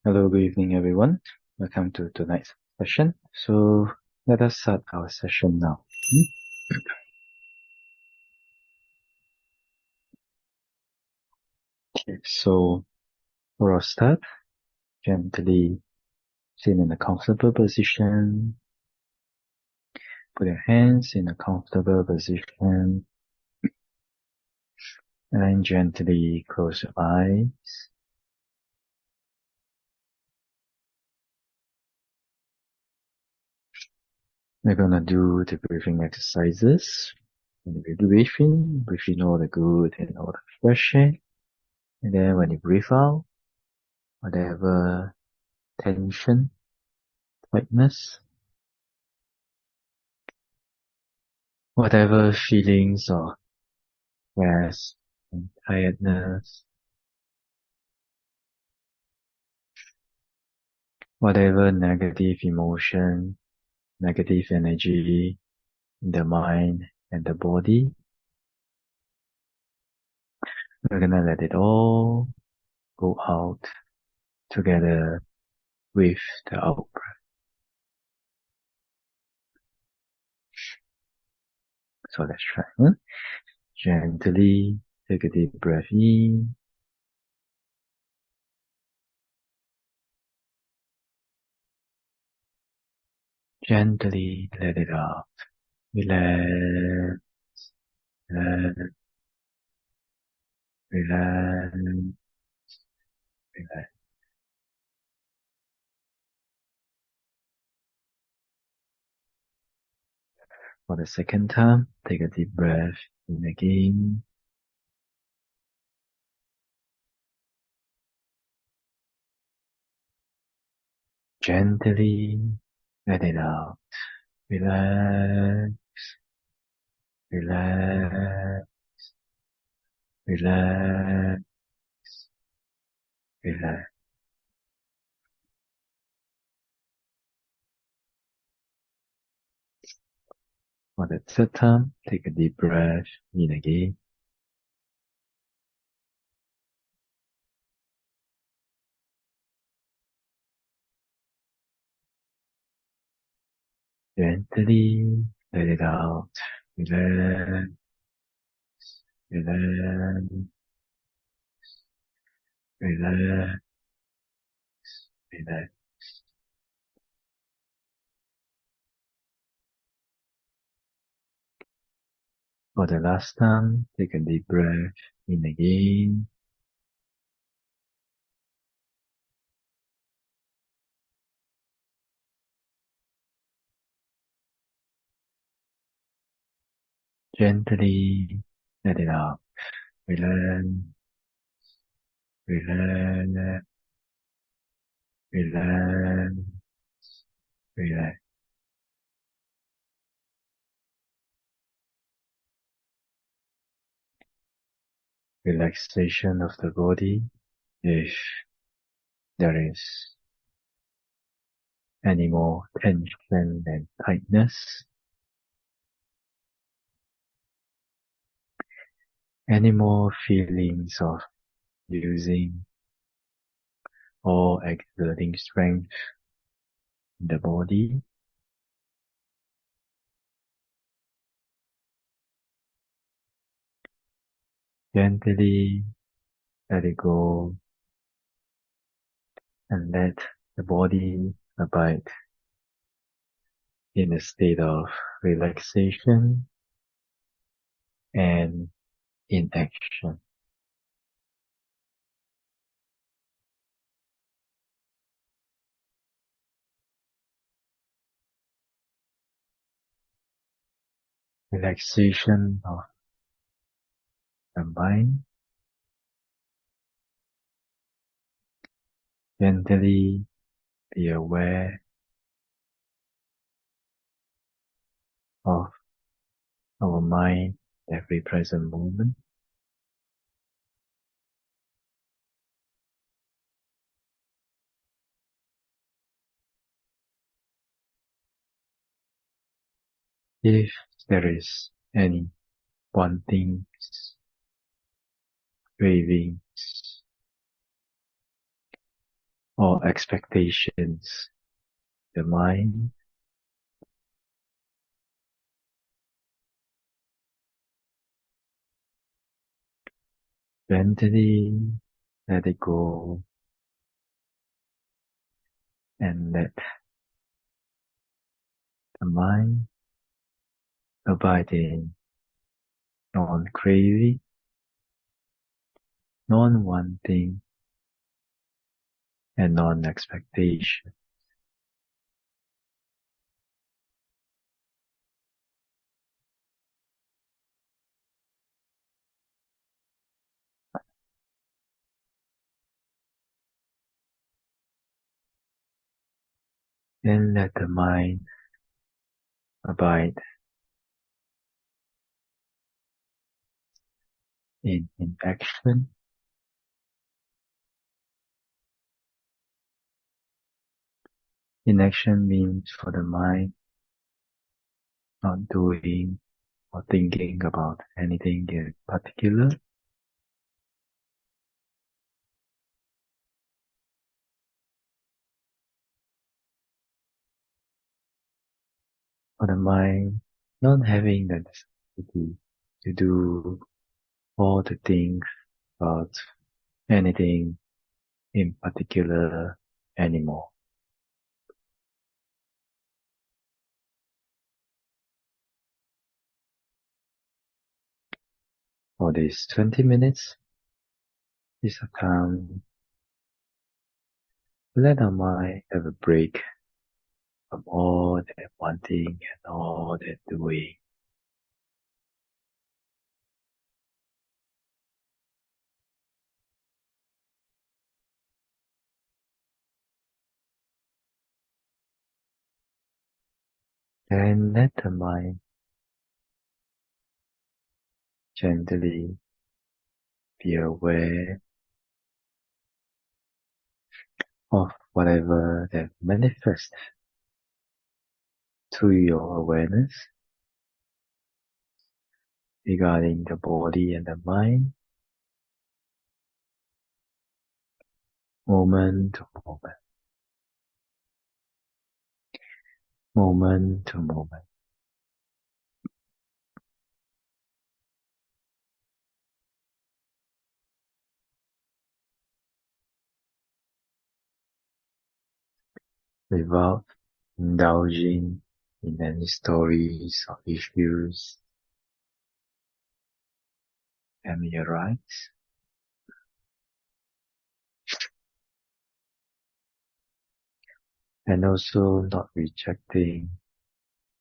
Hello, good evening, everyone. Welcome to tonight's session. So let us start our session now. Okay, so for our start, gently sit in a comfortable position. Put your hands in a comfortable position and gently close your eyes. We're gonna do the breathing exercises. When you breathe in all the good and all the fresh air. And then when you breathe out, whatever tension, tightness, whatever feelings of stress and tiredness, whatever negative emotion, negative energy in the mind and the body, we're gonna let it all go out together with the out breath. So let's try. Gently take a deep breath in. Gently let it out. Relax, relax, relax, relax. For the second time, take a deep breath in again. Gently let it out. Relax, relax, relax, relax. For the third time, take a deep breath in again. Gently let it out. Relax, relax, relax, relax. For the last time, take a deep breath in again. Gently let it out. Relax, relax, relax, relax. Relaxation of the body. If there is any more tension and tightness, any more feelings of using or exerting strength in the body, gently let it go and let the body abide in a state of relaxation and inaction. Relaxation of the mind. Gently be aware of our mind every present moment. If there is any wantings, cravings, or expectations, the mind, gently let it go and let the mind abide in non-craving, non-wanting, and non-expectation. Then let the mind abide in inaction. Inaction means for the mind not doing or thinking about anything in particular. For the mind not having the necessity to do all the things about anything in particular anymore. For these 20 minutes is a time to let our mind have a break from all that wanting and all that doing. And let the mind gently be aware of whatever that manifests to your awareness regarding the body and the mind, moment to moment, moment to moment. Without indulging in any stories or issues that may arise. And also not rejecting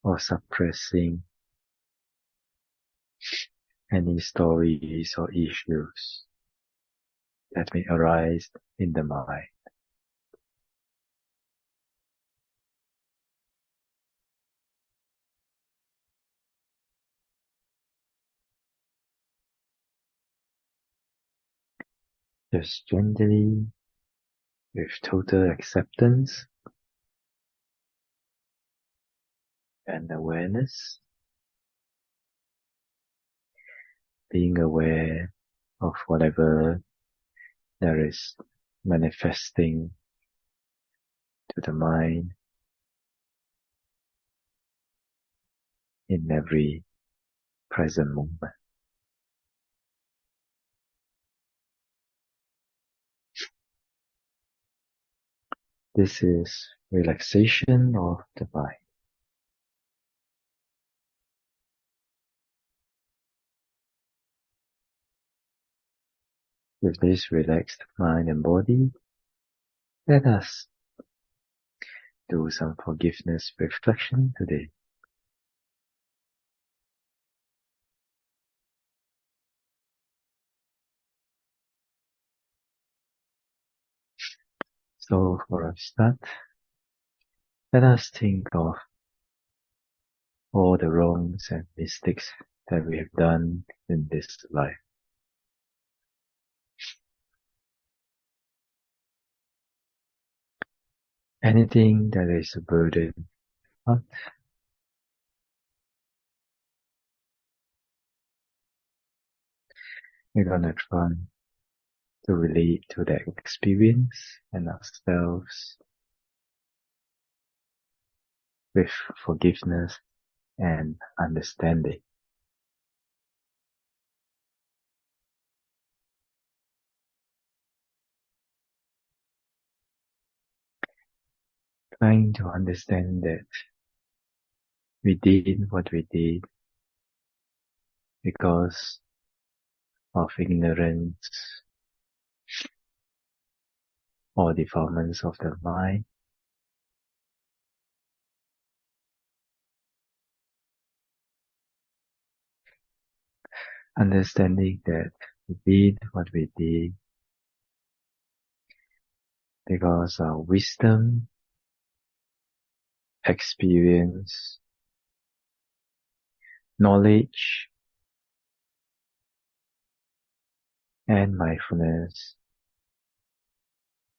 or suppressing any stories or issues that may arise in the mind. Just gently, with total acceptance and awareness, being aware of whatever there is manifesting to the mind in every present moment. This is relaxation of the mind. With this relaxed mind and body, let us do some forgiveness reflection today. So for a start, let us think of all the wrongs and mistakes that we have done in this life. Anything that is a burden, we're gonna try to relate to that experience and ourselves with forgiveness and understanding. Trying to understand that we did what we did because of ignorance or defilements of the mind. Understanding that we did what we did because our wisdom, experience, knowledge, and mindfulness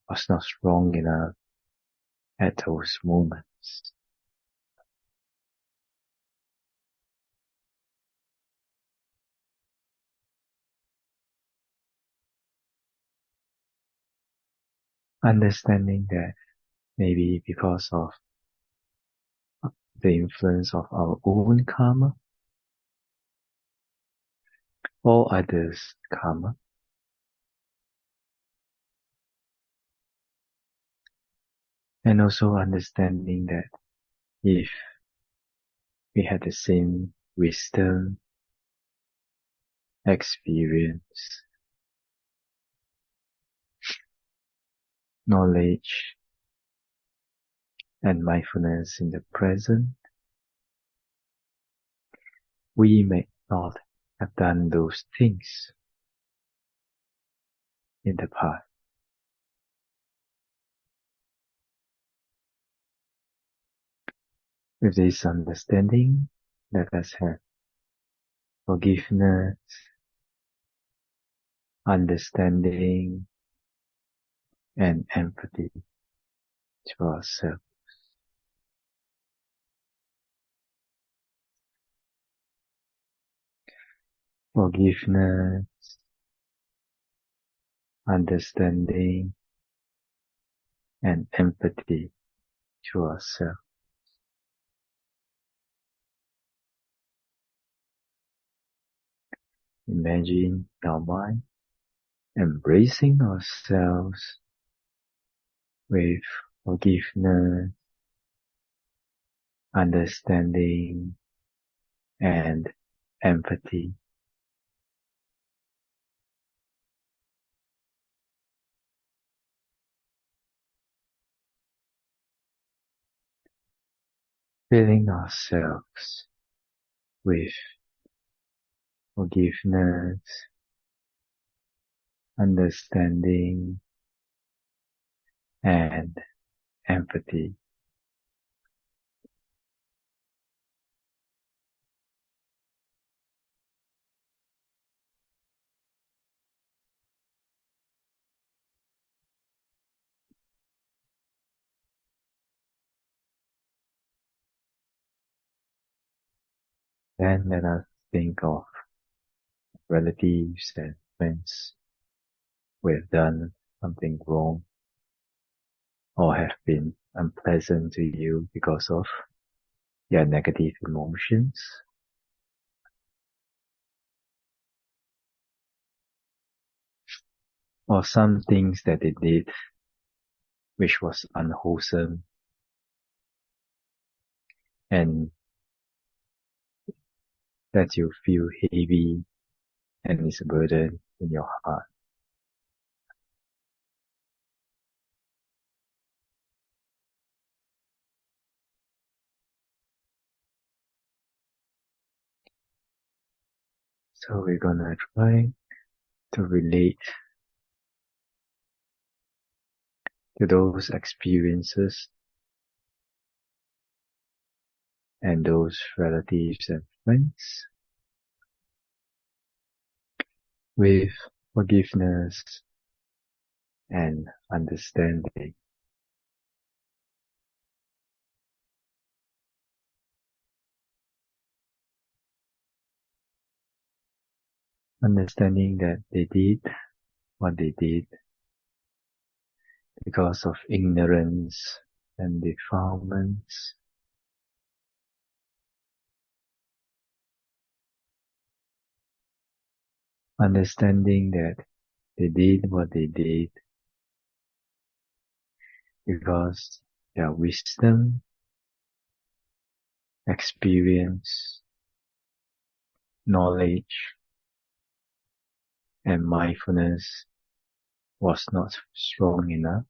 was not strong enough at those moments. Understanding that maybe because of the influence of our own karma or others' karma, and also understanding that if we had the same wisdom, experience, knowledge, and mindfulness in the present, we may not have done those things in the past. With this understanding, let us have forgiveness, understanding, and empathy to ourselves. Forgiveness, understanding, and empathy to ourselves. Imagine our mind embracing ourselves with forgiveness, understanding, and empathy. Filling ourselves with forgiveness, understanding, and empathy. Then let us think of relatives and friends who have done something wrong or have been unpleasant to you because of their negative emotions. Or some things that they did which was unwholesome and that you feel heavy and is a burden in your heart. So we're gonna try to relate to those experiences and those relatives and friends with forgiveness and understanding. Understanding that they did what they did because of ignorance and defilements. Understanding that they did what they did because their wisdom, experience, knowledge, and mindfulness was not strong enough.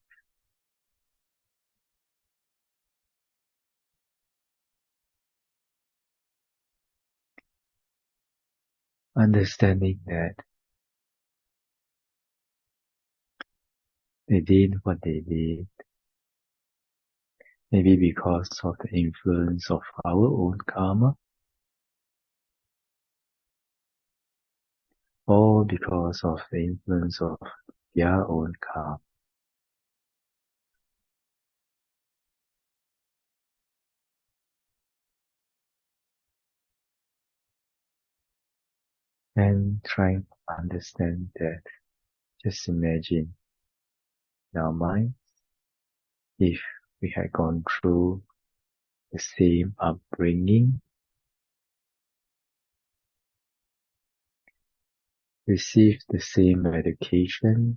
Understanding that they did what they did, maybe because of the influence of our own karma, or because of the influence of their own karma. And trying to understand that, just imagine in our mind, if we had gone through the same upbringing, received the same education,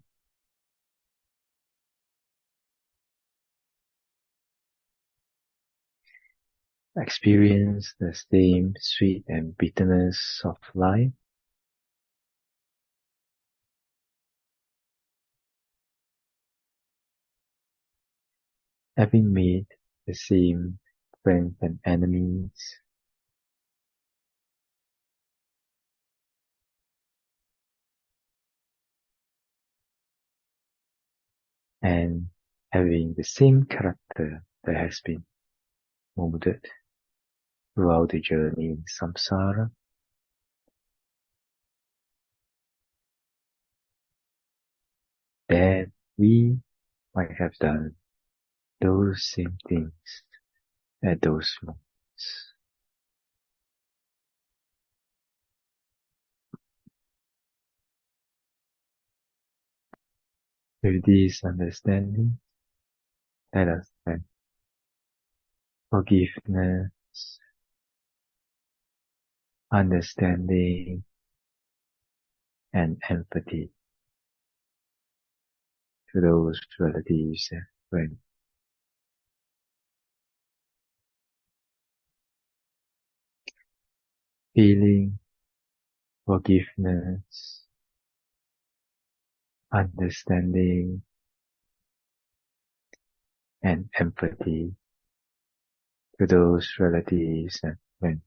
experienced the same sweet and bitterness of life, having made the same friends and enemies, and having the same character that has been molded throughout the journey in samsara, then we might have done those same things at those moments. With this understanding, let us then forgiveness, understanding, and empathy to those relatives and friends. Feeling forgiveness, understanding, and empathy to those relatives and friends.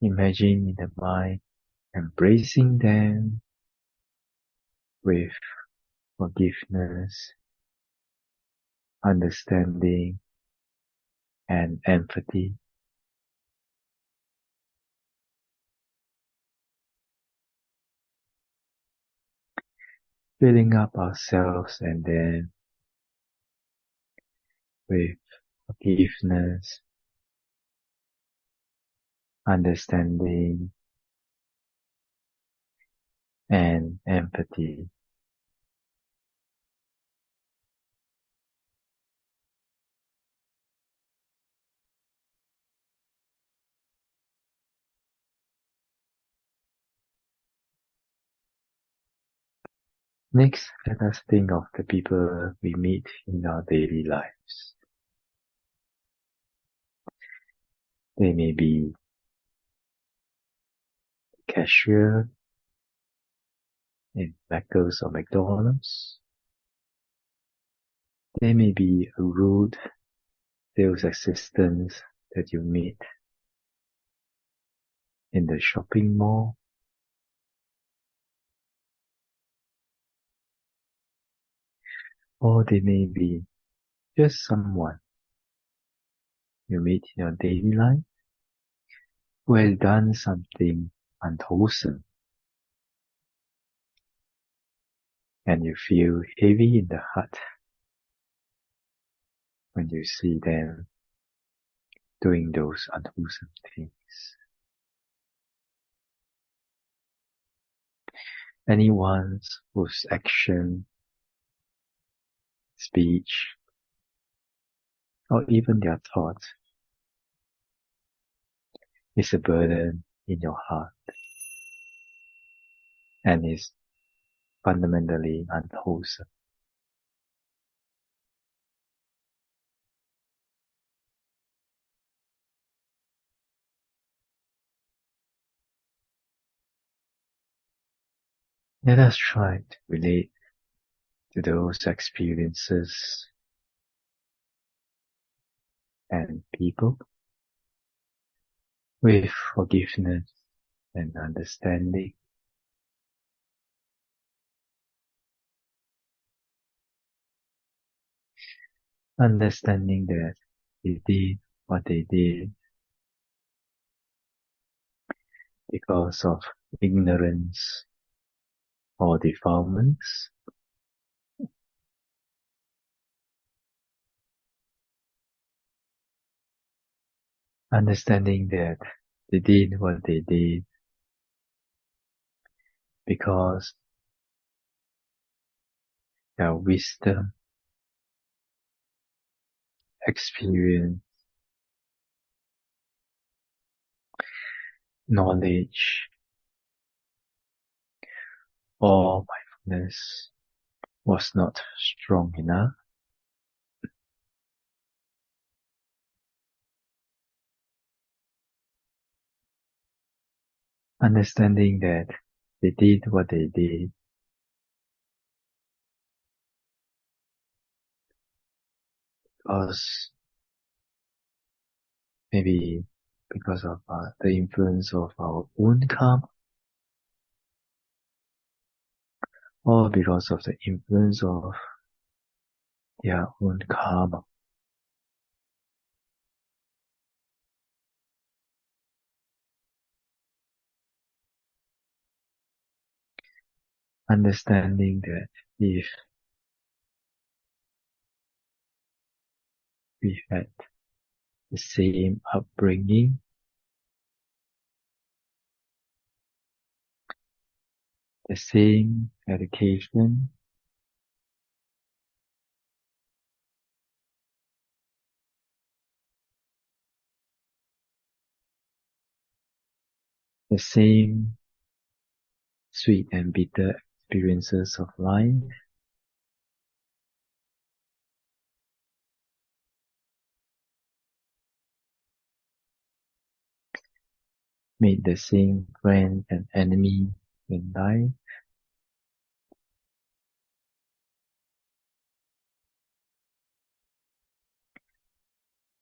Imagine in the mind embracing them with forgiveness, understanding, and empathy. Filling up ourselves and then with forgiveness, understanding, and empathy. Next, let us think of the people we meet in our daily lives. They may be a cashier in Macca's or McDonald's. They may be a rude sales assistant that you meet in the shopping mall. Or they may be just someone you meet in your daily life who has done something unwholesome, and you feel heavy in the heart when you see them doing those unwholesome things. Anyone whose action, speech, or even their thought is a burden in your heart and is fundamentally unwholesome. Let us try to relate to those experiences and people with forgiveness and understanding. Understanding that they did what they did because of ignorance or defilements. Understanding that they did what they did because their wisdom, experience, knowledge, or mindfulness was not strong enough. Understanding that they did what they did because maybe because of the influence of our own karma, or because of the influence of their own karma. Understanding that if we had the same upbringing, the same education, the same sweet and bitter experiences of life, made the same friend and enemy in life,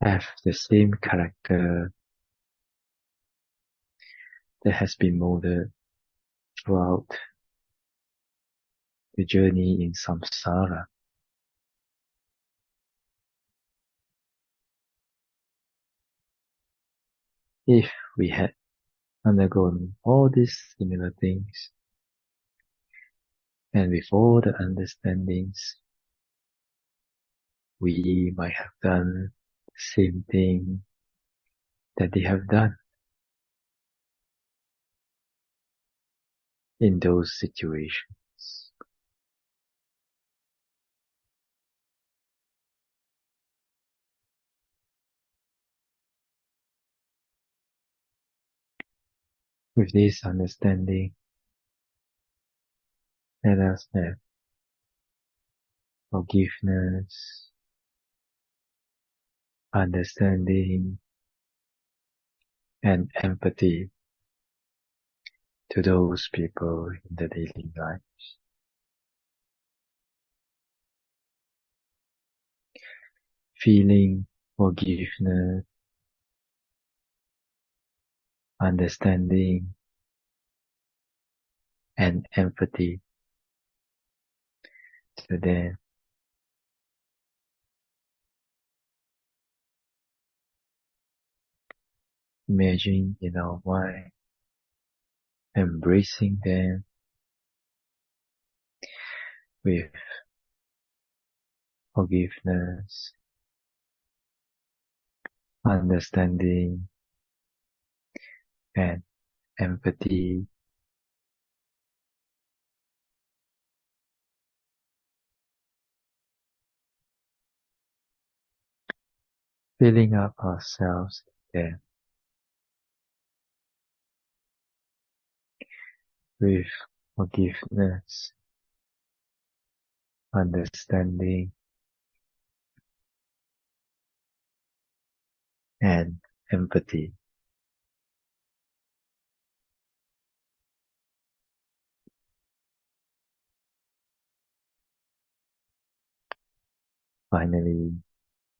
have the same character that has been molded throughout the journey in samsara. If we had undergone all these similar things, and with all the understandings, we might have done the same thing that they have done in those situations. With this understanding, let us have forgiveness, understanding, and empathy to those people in the daily life. Feeling forgiveness, understanding, and empathy to them. Imagine in our mind, embracing them with forgiveness, understanding, and empathy. Filling up ourselves again with forgiveness, understanding, and empathy. Finally,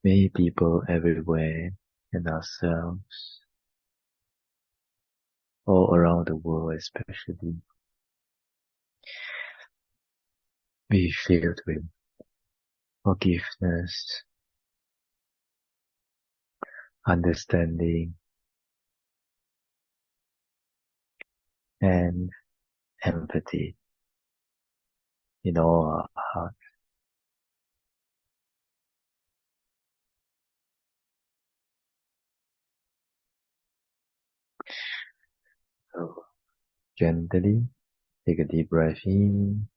may people everywhere and ourselves, all around the world especially, be filled with forgiveness, understanding, and empathy in all our heart. So gently take a deep breath in.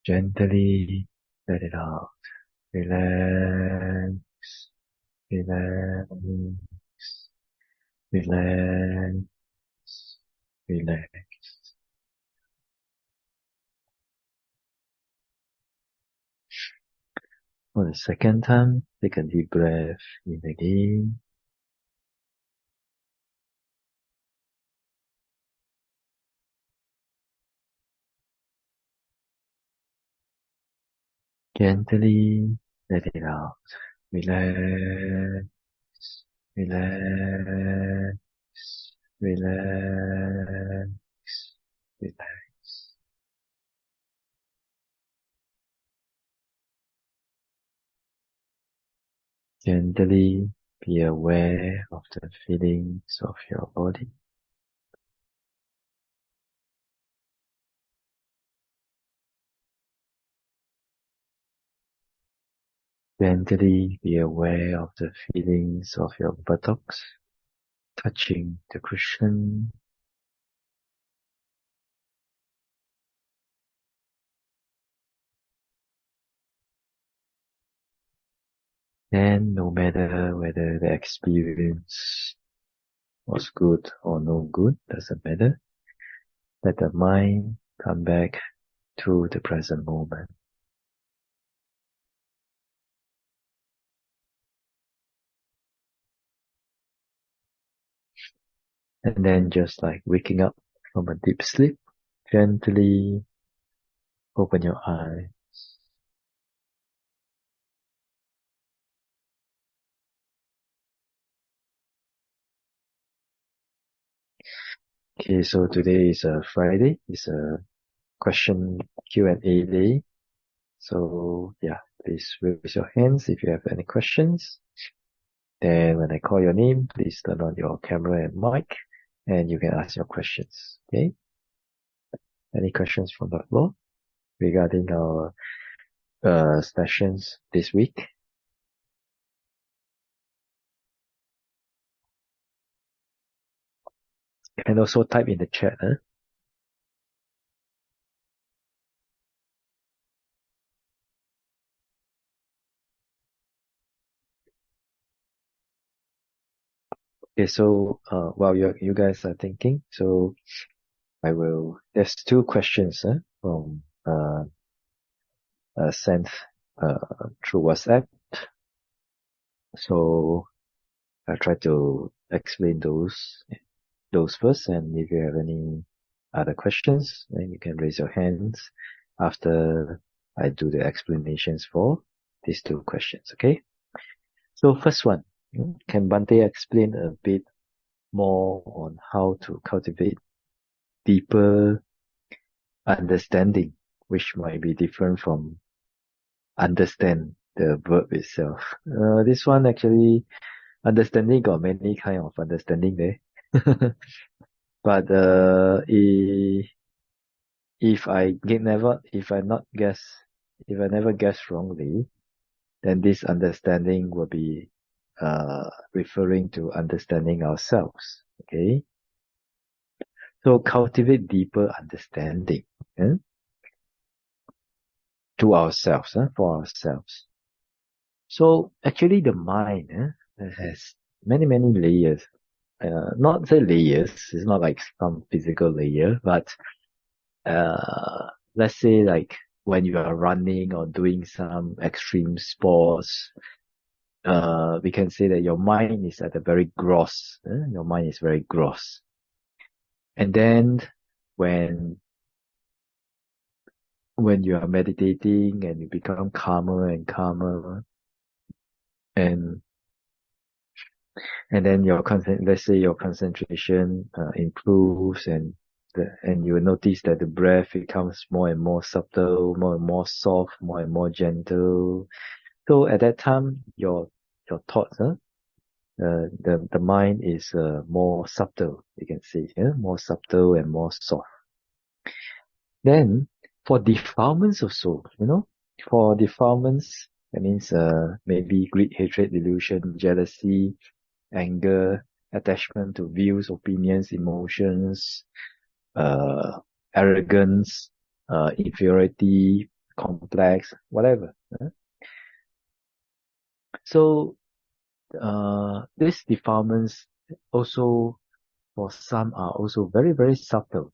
Gently let it out. Relax, relax, relax, relax. For the second time, take a deep breath in again. Gently let it out. Relax, relax, relax, relax. Gently be aware of the feelings of your body. Gently be aware of the feelings of your buttocks touching the cushion. And no matter whether the experience was good or no good, doesn't matter. Let the mind come back to the present moment. And then just like waking up from a deep sleep, gently open your eyes. Okay, so today is a Friday. It's a question Q&A day. So yeah, please raise your hands if you have any questions. Then when I call your name, please turn on your camera and mic and you can ask your questions. Okay? Any questions from the floor regarding our sessions this week? You can also type in the chat. Okay, so while you guys are thinking, so there's two questions from sent through WhatsApp. So I'll try to explain those first, and if you have any other questions, then you can raise your hands after I do the explanations for these two questions, okay? So first one, can Bhante explain a bit more on how to cultivate deeper understanding, which might be different from understand the verb itself? This one actually, understanding got many kind of understanding there. But if I never guess wrongly, then this understanding will be referring to understanding ourselves. Okay, so cultivate deeper understanding to ourselves, for ourselves. So actually, the mind has many layers. Not say layers. It's not like some physical layer, but let's say like when you are running or doing some extreme sports, we can say that your mind is at a very gross. Your mind is very gross. And then when you are meditating and you become calmer and calmer, and then let's say your concentration improves, and you will notice that the breath becomes more and more subtle, more and more soft, more and more gentle. So at that time, your thoughts, the mind is more subtle, you can say, more subtle and more soft. Then for defilements also, for defilements, that means maybe greed, hatred, delusion, jealousy, anger, attachment to views, opinions, emotions, arrogance, inferiority, complex, whatever. So these defilements also, for some, are also very, very subtle.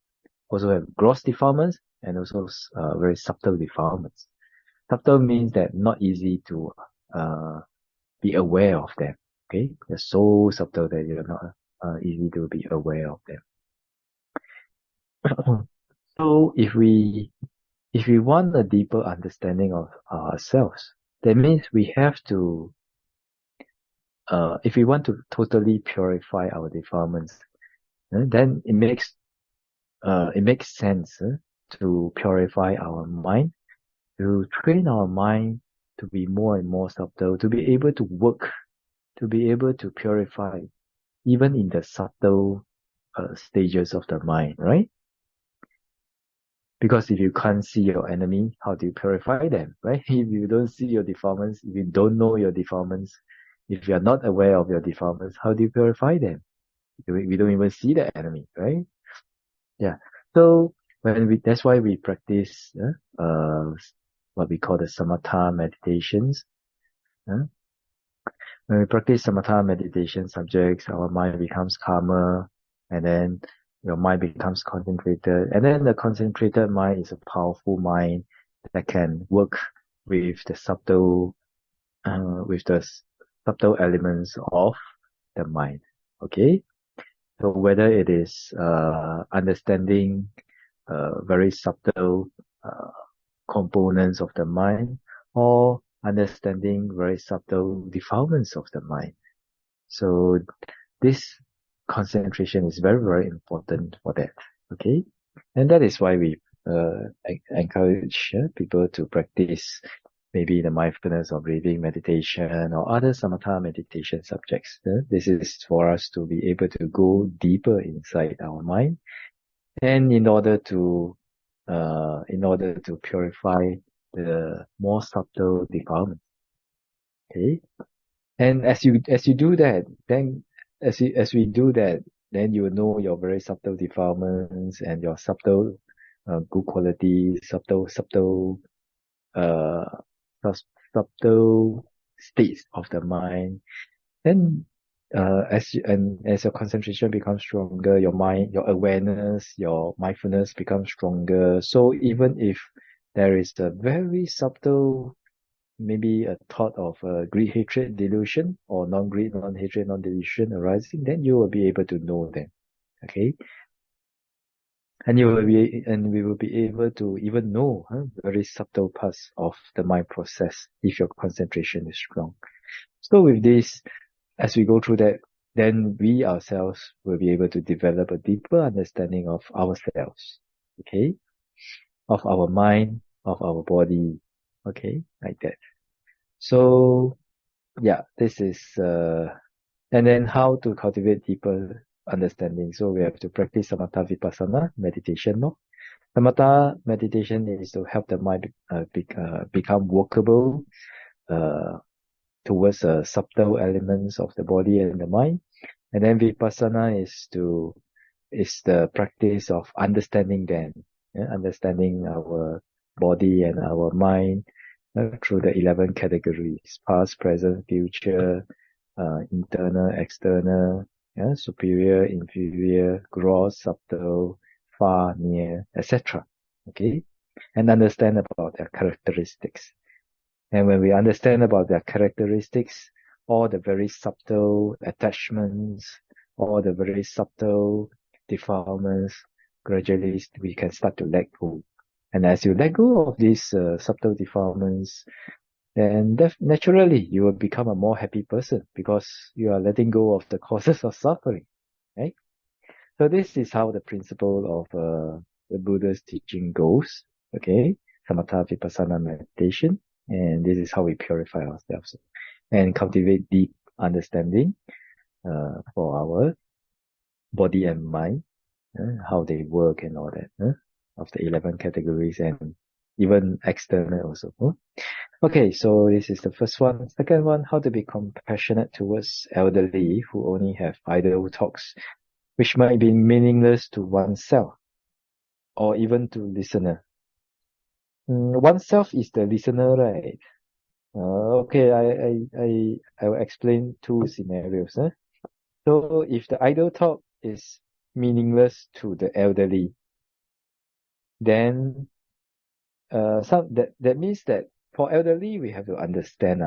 Also have gross defilements and also very subtle defilements. Subtle means that not easy to be aware of them. Okay, they're so subtle that you're not easy to be aware of them. So if we want a deeper understanding of ourselves, that means we have to, if we want to totally purify our defilements, then it makes sense to purify our mind, to train our mind to be more and more subtle, to be able to work, to be able to purify even in the subtle stages of the mind, right? Because if you can't see your enemy, how do you purify them, right? If you don't see your defilements, if you don't know your defilements, if you are not aware of your defilements, how do you purify them? We don't even see the enemy, right? Yeah. So that's why we practice what we call the samatha meditations. When we practice samatha meditation subjects, our mind becomes calmer, and then your mind becomes concentrated. And then the concentrated mind is a powerful mind that can work with the subtle elements of the mind. Okay? So whether it is understanding very subtle components of the mind, or understanding very subtle defilements of the mind. So this concentration is very, very important for that. Okay? And that is why we encourage people to practice maybe the mindfulness or breathing meditation or other samatha meditation subjects. This is for us to be able to go deeper inside our mind, and in order to purify the more subtle defilements. Okay, and as you do that, then as we do that, then you will know your very subtle defilements and your subtle good qualities, subtle uh subtle states of the mind. Then as your concentration becomes stronger, your mind, your awareness, your mindfulness becomes stronger. So even if there is a very subtle, maybe a thought of greed, hatred, delusion, or non-greed, non-hatred, non-delusion arising, then you will be able to know them. Okay, and we will be able to even know very subtle parts of the mind process if your concentration is strong. So with this, as we go through that, then we ourselves will be able to develop a deeper understanding of ourselves. Okay, of our mind, of our body. Okay, like that. So yeah, this is and then how to cultivate deeper understanding. So we have to practice samatha vipassana meditation, no? Samatha meditation is to help the mind become workable towards subtle elements of the body and the mind. And then Vipassana is the practice of understanding them, understanding our body and our mind through the 11 categories: past, present, future, internal, external, superior, inferior, gross, subtle, far, near, etc. Okay, and understand about their characteristics. And when we understand about their characteristics, all the very subtle attachments, all the very subtle defilements, gradually we can start to let go. And as you let go of these subtle defilements, then naturally you will become a more happy person because you are letting go of the causes of suffering, right? So this is how the principle of the Buddha's teaching goes, okay? Samatha Vipassana meditation. And this is how we purify ourselves and cultivate deep understanding for our body and mind, how they work and all that, of the 11 categories and even external also. Okay, so this is the first one. Second one, how to be compassionate towards elderly who only have idle talks, which might be meaningless to oneself or even to listener. Oneself is the listener, right? Okay, I will explain two scenarios. So if the idle talk is meaningless to the elderly, then that means that for elderly we have to understand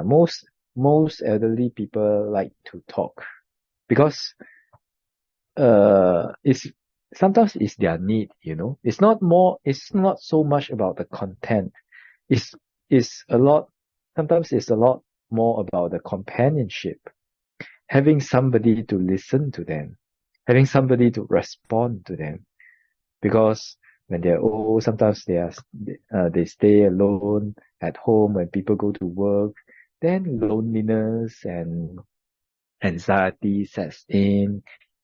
most elderly people like to talk because sometimes it's their need, It's not so much about the content. Sometimes it's a lot more about the companionship. Having somebody to listen to them, having somebody to respond to them. Because when they're old, sometimes they stay alone at home when people go to work, then loneliness and anxiety sets in.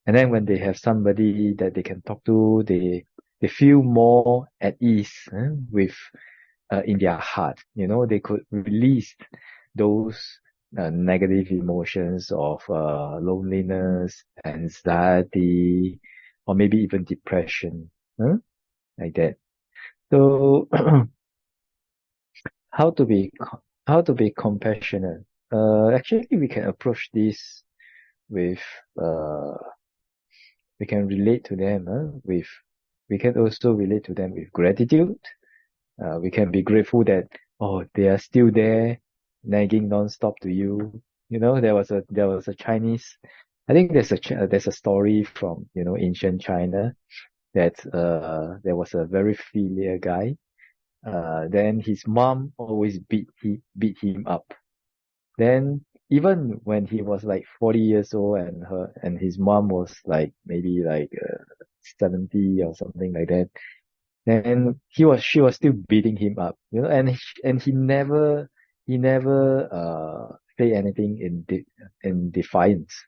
And then when they have somebody that they can talk to, they feel more at ease with in their heart. They could release those negative emotions of loneliness, anxiety, or maybe even depression, like that. So, how to be compassionate? Actually, we can approach this with we can relate to them we can also relate to them with gratitude. We can be grateful that they are still there, nagging non-stop to you. There was a Chinese. I think there's a story from ancient China that there was a very filial guy. Then his mom always beat him up. Then even when he was like 40 years old and his mom was like maybe like 70 or something like that, then she was still beating him up, and he never say anything in defiance.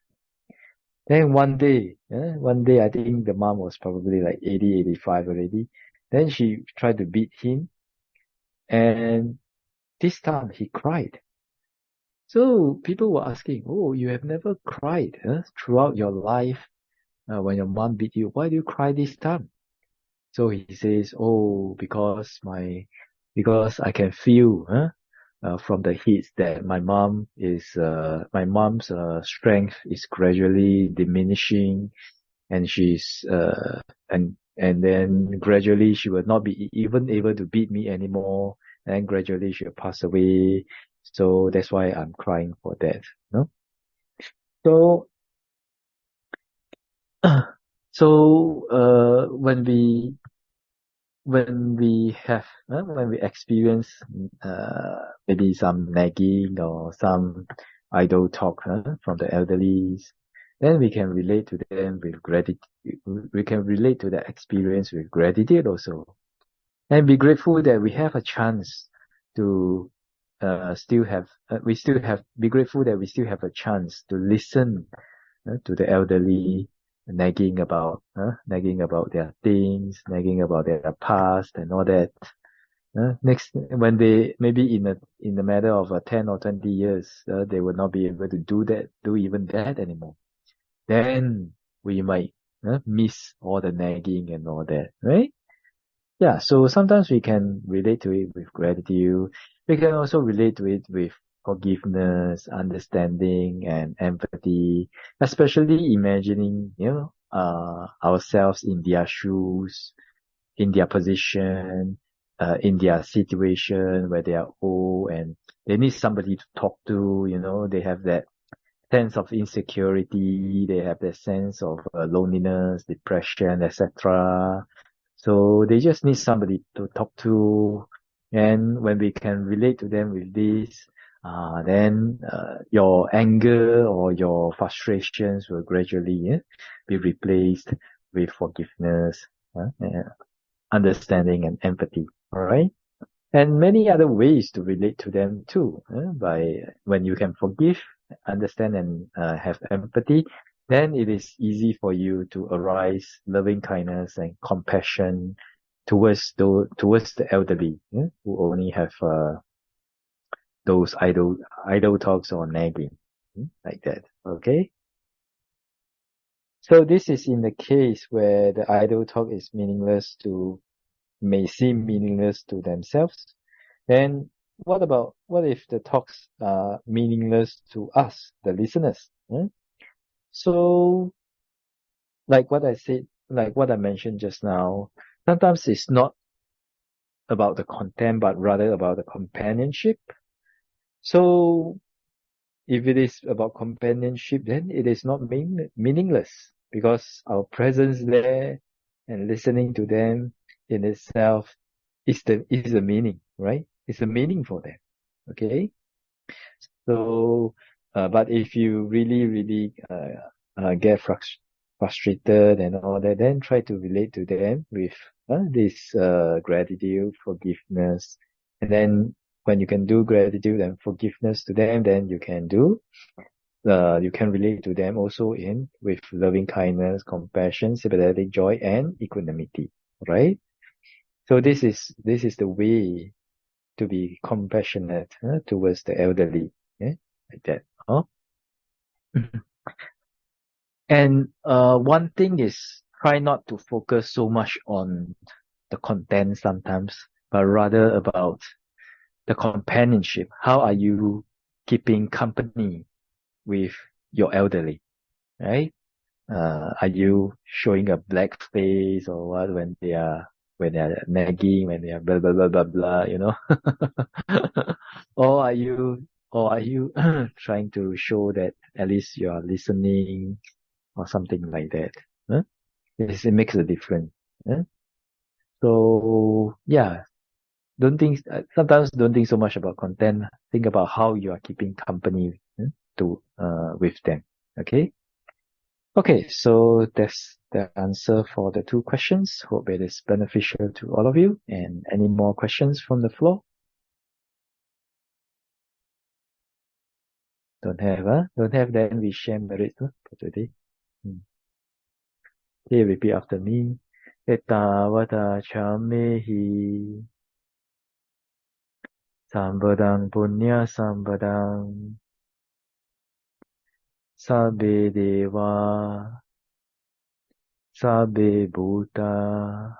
Then one day I think the mom was probably like 80, 85 already. Then she tried to beat him, and this time he cried. So people were asking, "Oh, you have never cried throughout your life when your mom beat you. Why do you cry this time?" So he says, "Oh, because I can feel from the hits that my mom's strength is gradually diminishing, and she's and then gradually she will not be even able to beat me anymore, and gradually she'll pass away. So that's why I'm crying for that." No? So when we experience maybe some nagging or some idle talk from the elderly, then we can relate to them with gratitude. We can relate to that experience with gratitude also, and be grateful that we have a chance to be grateful that we still have a chance to listen to the elderly, nagging about their things, nagging about their past and all that. Next, when they maybe in the matter of 10 or 20 years, they will not be able to do even that anymore. Then we might miss all the nagging and all that, right? Yeah, so sometimes we can relate to it with gratitude. We can also relate to it with forgiveness, understanding, and empathy, especially imagining, ourselves in their shoes, in their position, in their situation where they are old and they need somebody to talk to, they have that sense of insecurity, they have that sense of loneliness, depression, etc. So they just need somebody to talk to. And when we can relate to them with this, then your anger or your frustrations will gradually be replaced with forgiveness, understanding, and empathy. All right. And many other ways to relate to them too. By when you can forgive, understand, and have empathy, then it is easy for you to arise loving kindness and compassion towards the elderly, who only have those idle talks or nagging, like that. Okay. So this is in the case where the idle talk is may seem meaningless to themselves. Then what if the talks are meaningless to us, the listeners? So like what I mentioned just now, sometimes it's not about the content, but rather about the companionship. So if it is about companionship, then it is not meaningless because our presence there and listening to them in itself is the meaning, right? It's the meaning for them. Okay. So, but if you really get frustrated and all that, then try to relate to them with this gratitude, forgiveness, and then when you can do gratitude and forgiveness to them, then you can relate to them also with loving kindness, compassion, sympathetic joy, and equanimity, right? So this is the way to be compassionate towards the elderly, like that. And one thing is try not to focus so much on the content sometimes, but rather about the companionship. How are you keeping company with your elderly, right? Are you showing a black face or what when they are nagging, when they are blah blah blah blah blah, or are you trying to show that at least you are listening or something like that? Huh? It makes a difference. Huh? So yeah, sometimes don't think so much about content. Think about how you are keeping company with them. Okay. Okay, so that's the answer for the two questions. Hope it is beneficial to all of you. And any more questions from the floor? Don't have, Don't have, then we share merit for today. Okay, repeat after me. Ettavata chamehi sambadang punya sambadang sabbe deva sabbe bhuta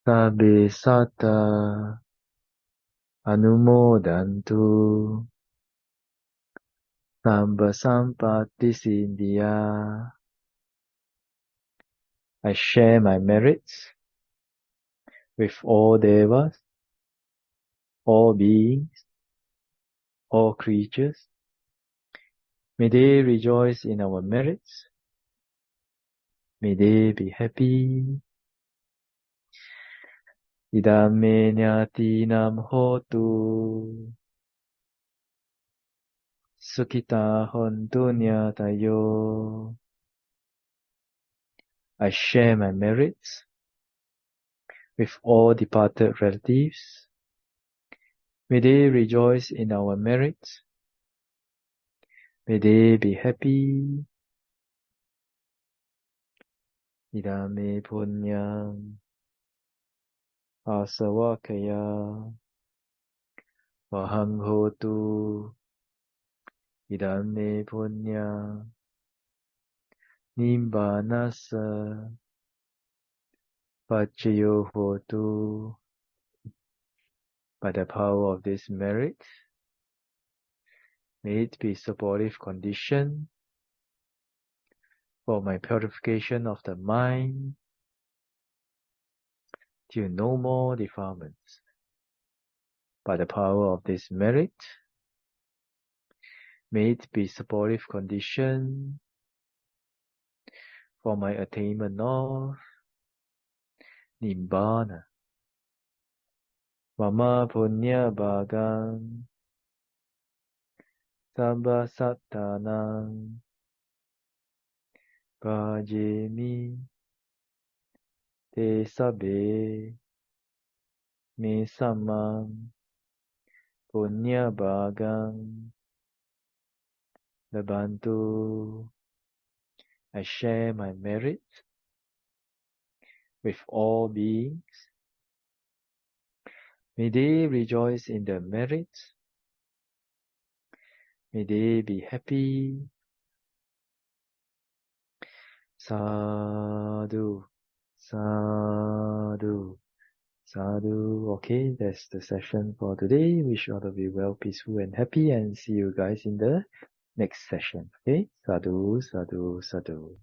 sabbe satta anumodantu Samba Sampati Sindhya. I share my merits with all devas, all beings, all creatures. May they rejoice in our merits. May they be happy. Idame Nyatinam Hotu. Sukhita Hontu Nyatayo. I share my merits with all departed relatives. May they rejoice in our merits. May they be happy. idame punyam asavakaya vahang hotu idame punyam nimbanasa pachayo hotu. By the power of this merit, may it be supportive condition for my purification of the mind till no more defilements. By the power of this merit, may it be supportive condition for my attainment of Nibbana. Mama punya bhagang sabba sattanang bhajemi te sabbe me samang punya bhagang labantu. I share my merit with all beings. May they rejoice in the merit. May they be happy. Sadhu, sadhu, sadhu. Okay, that's the session for today. Wish all of you well, peaceful and happy, and see you guys in the next session. Okay, sadhu, sadhu, sadhu.